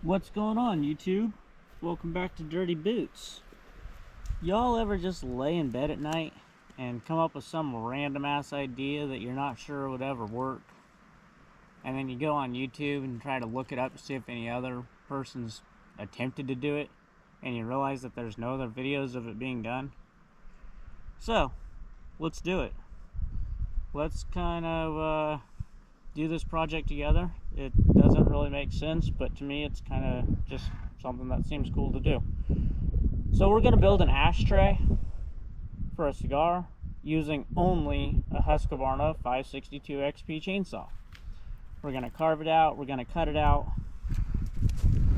What's going on, YouTube? Welcome back to Dirty Boots. Y'all ever just lay in bed at night and come up with some random ass idea that you're not sure would ever work, and then you go on YouTube and try to look it up to see if any other person's attempted to do it, and you realize that there's no other videos of it being done? So let's do it. Let's kind of do this project together. It doesn't really make sense, but to me it's kind of just something that seems cool to do. So we're going to build an ashtray for a cigar using only a Husky 562 XP chainsaw. We're going to carve it out, we're going to cut it out,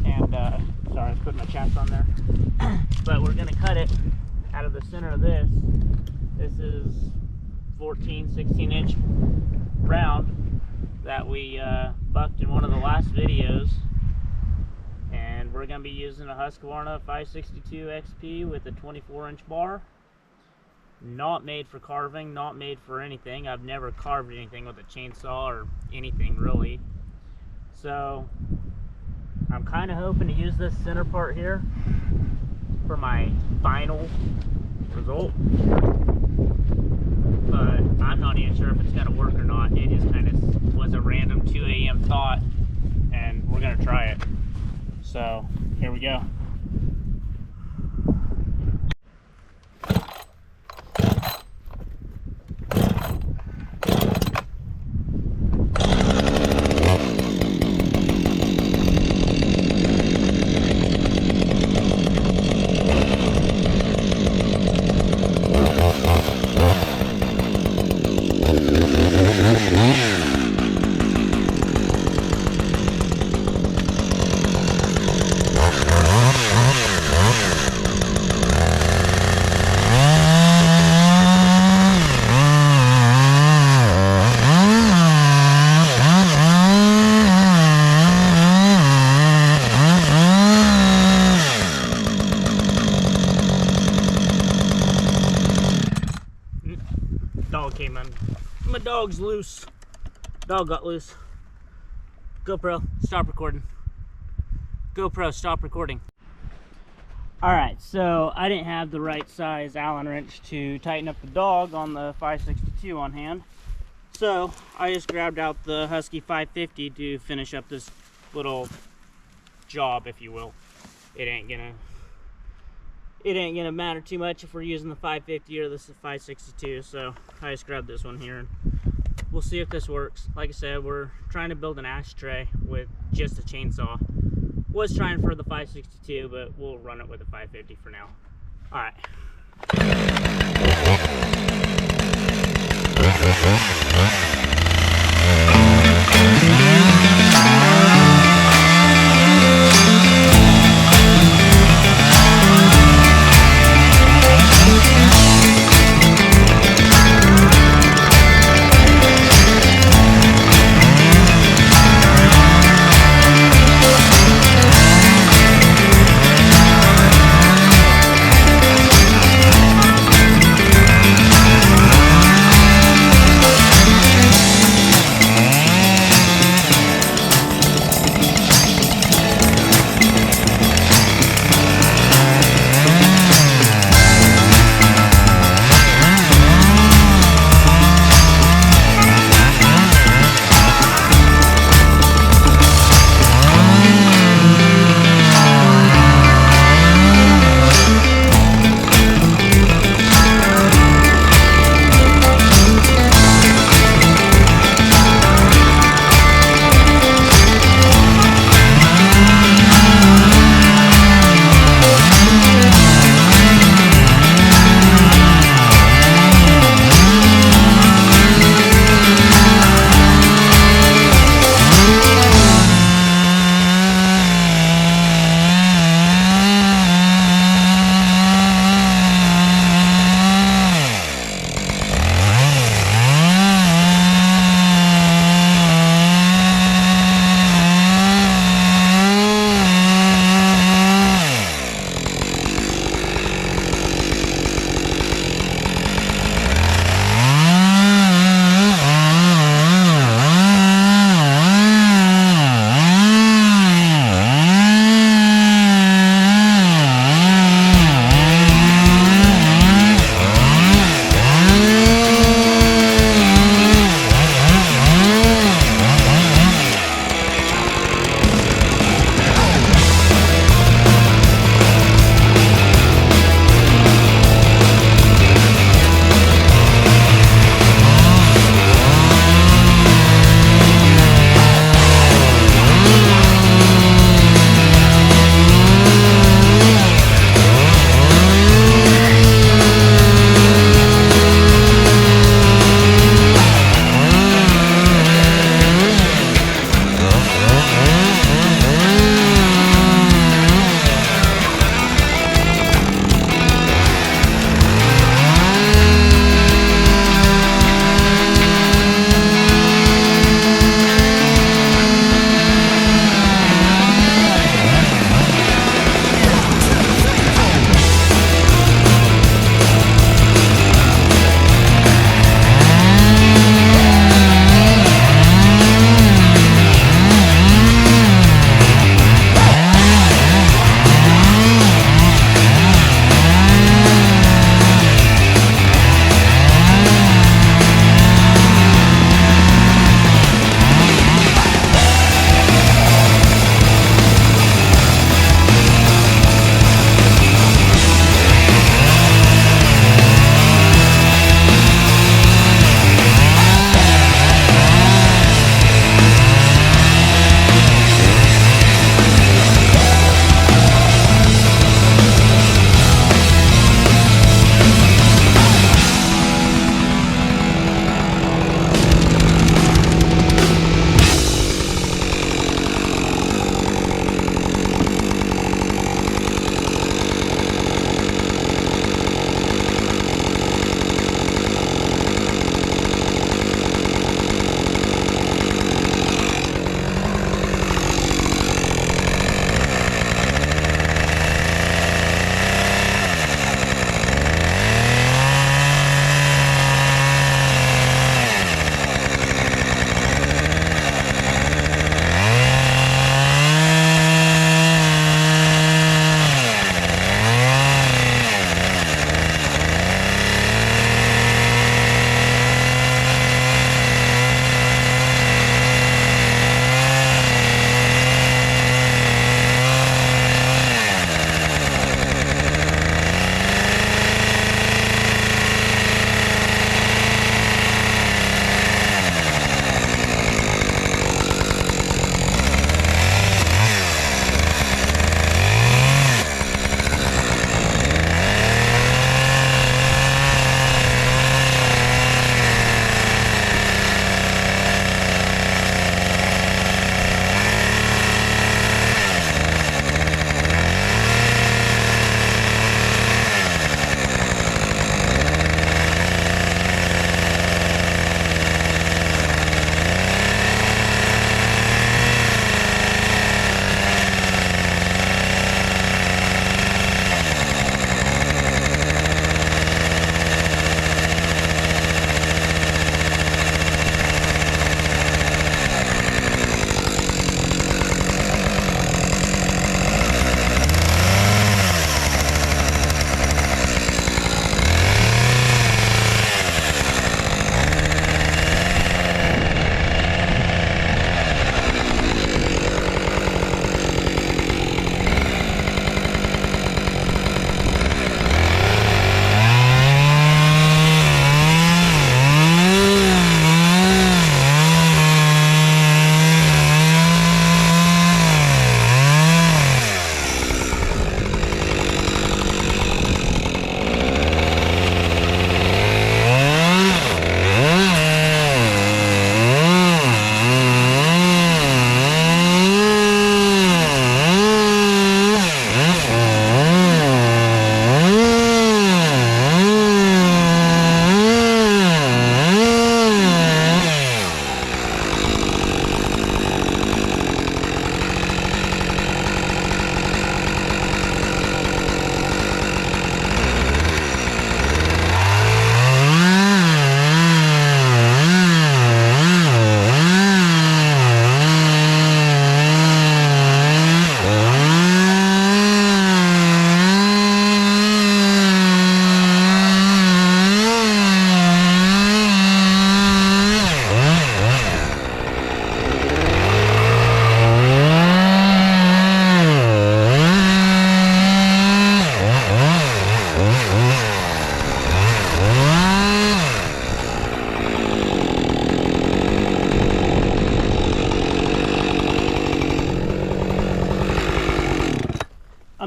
and sorry, I was putting my chaps on there. But we're going to cut it out of the center of this. This is 16 inch round that we bucked in one of the last videos, and we're going to be using a Husky 562 XP with a 24-inch bar. Not made for carving, not made for anything. I've never carved anything with a chainsaw or anything really, so I'm kind of hoping to use this center part here for my final result, but I'm not even sure if it's going to work or not. It just kind of was a random 2 a.m. thought, and we're going to try it. So here we go. Dog came in. My dog's loose. Dog got loose. GoPro, stop recording. GoPro, stop recording. Alright, so I didn't have the right size Allen wrench to tighten up the dog on the 562 on hand. So I just grabbed out the Husky 550 to finish up this little job, if you will. It ain't gonna matter too much if we're using the 550 or the 562, so I just grabbed this one here and we'll see if this works. Like I said, we're trying to build an ashtray with just a chainsaw. Was trying for the 562, but we'll run it with the 550 for now. All right.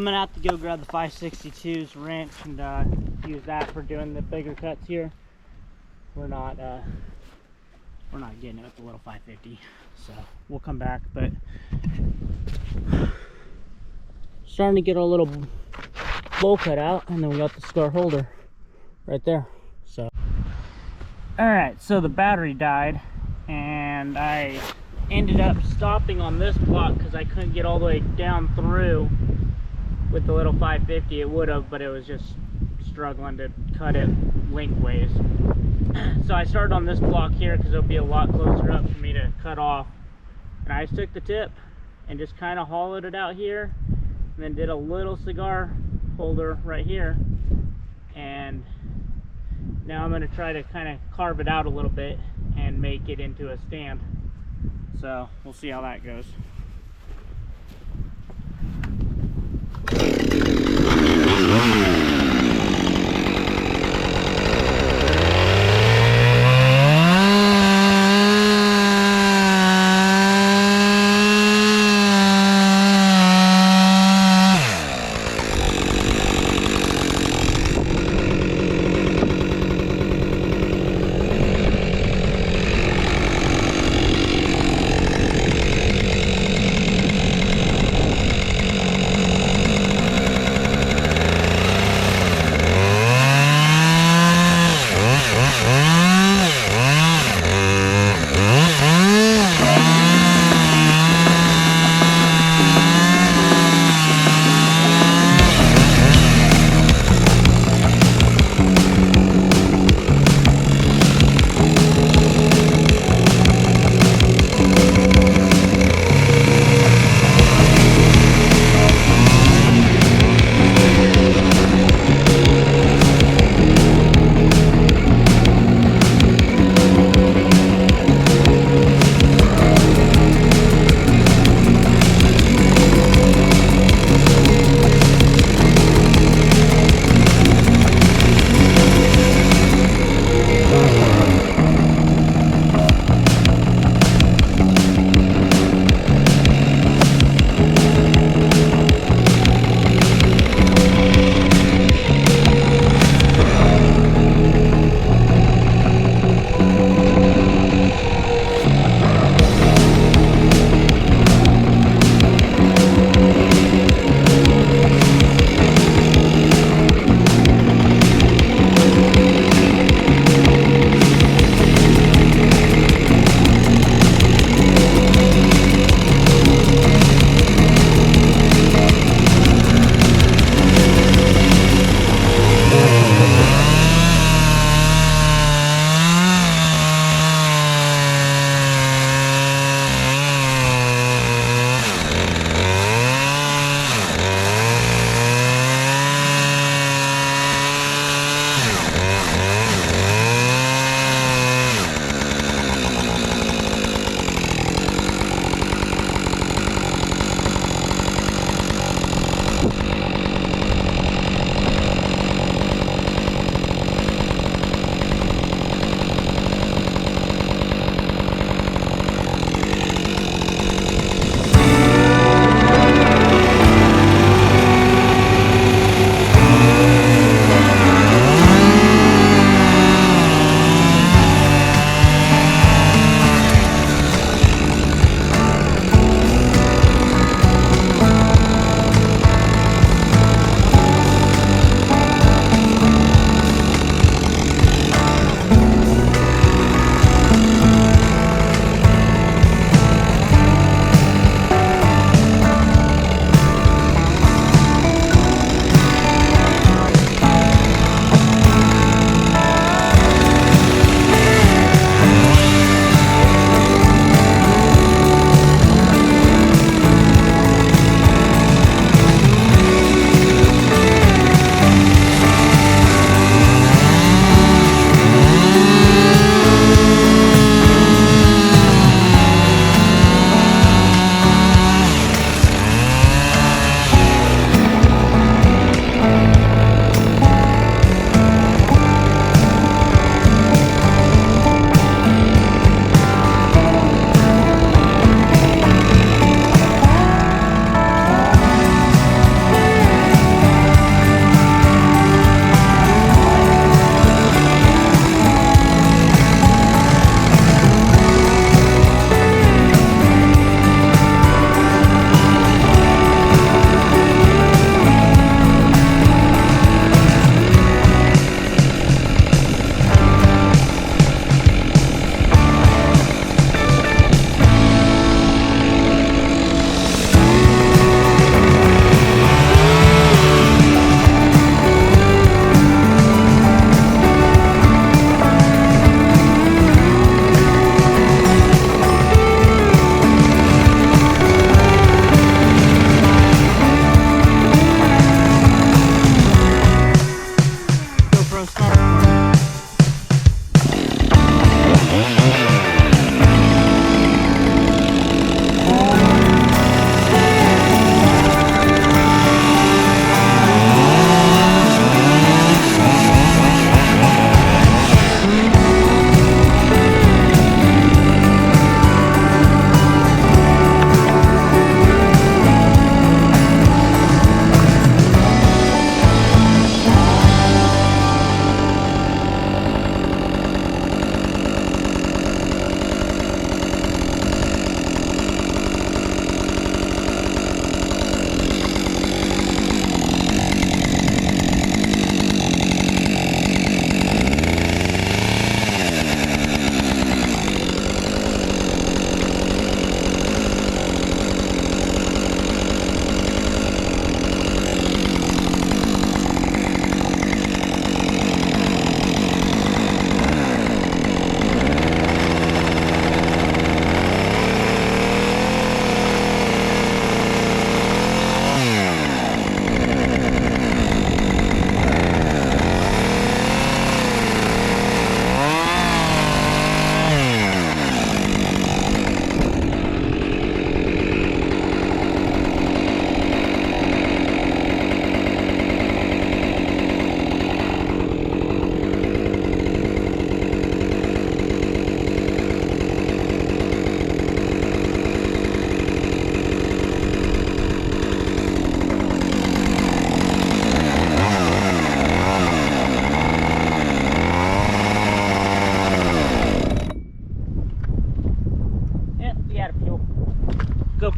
I'm gonna have to go grab the 562's wrench and use that for doing the bigger cuts here. We're not getting it with the little 550, so we'll come back. But starting to get our little bowl cut out, and then we got the scar holder right there. So all right, so the battery died, and I ended up stopping on this block because I couldn't get all the way down through with the little 550. It would have, but it was just struggling to cut it lengthways. So I started on this block here because it'll be a lot closer up for me to cut off. And I just took the tip and just kind of hollowed it out here, and then did a little cigar holder right here. And now I'm going to try to kind of carve it out a little bit and make it into a stand. So we'll see how that goes.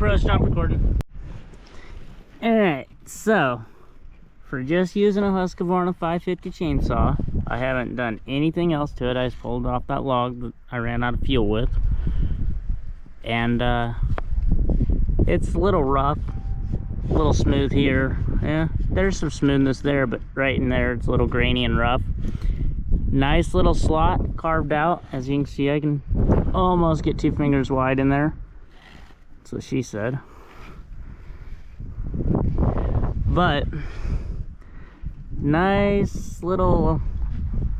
GoPro, stop recording. Alright, so for just using a Husqvarna 550 chainsaw, I haven't done anything else to it. I just pulled off that log that I ran out of fuel with. And it's a little rough, a little smooth here. Yeah, there's some smoothness there, but right in there it's a little grainy and rough. Nice little slot carved out. As you can see, I can almost get 2 fingers wide in there. That's what she said. But nice little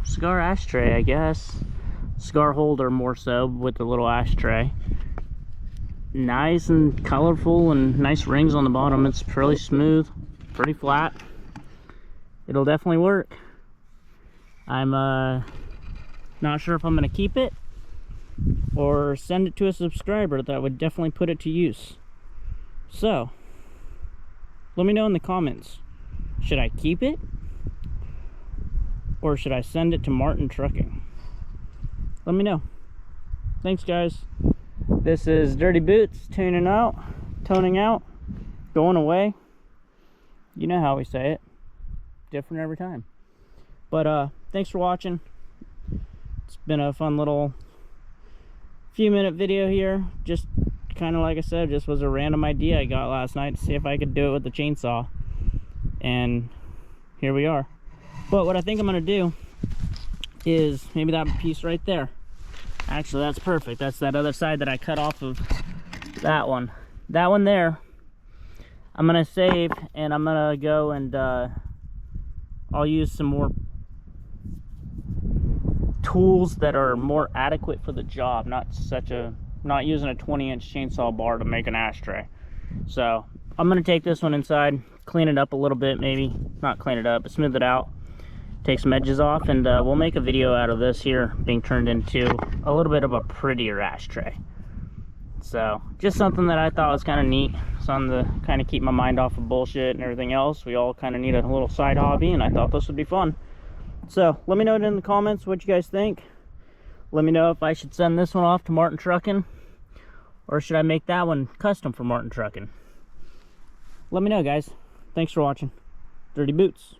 cigar ashtray, I guess. Cigar holder more so, with the little ashtray. Nice and colorful and nice rings on the bottom. It's pretty smooth, pretty flat. It'll definitely work. I'm not sure if I'm gonna keep it or send it to a subscriber that would definitely put it to use. So let me know in the comments, should I keep it or should I send it to Martin Trucking? Let me know. Thanks, guys. This is Dirty Boots toning out, going away. You know how we say it. Different every time. But thanks for watching. It's been a fun little few minute video here. Just kind of like I said, just was a random idea I got last night to see if I could do it with the chainsaw. And here we are. But what I think I'm gonna do is maybe that piece right there. Actually, that's perfect. That's that other side that I cut off of that one. That one there, I'm gonna save, and I'm gonna go and I'll use some more tools that are more adequate for the job. Not using a 20-inch chainsaw bar to make an ashtray. So I'm gonna take this one inside, clean it up a little bit, maybe not clean it up, but smooth it out. Take some edges off, and we'll make a video out of this here being turned into a little bit of a prettier ashtray. So just something that I thought was kind of neat, something to kind of keep my mind off of bullshit and everything else. We all kind of need a little side hobby, and I thought this would be fun. So let me know in the comments what you guys think. Let me know if I should send this one off to Martin Trucking, or should I make that one custom for Martin Trucking. Let me know, guys. Thanks for watching. Dirty Boots.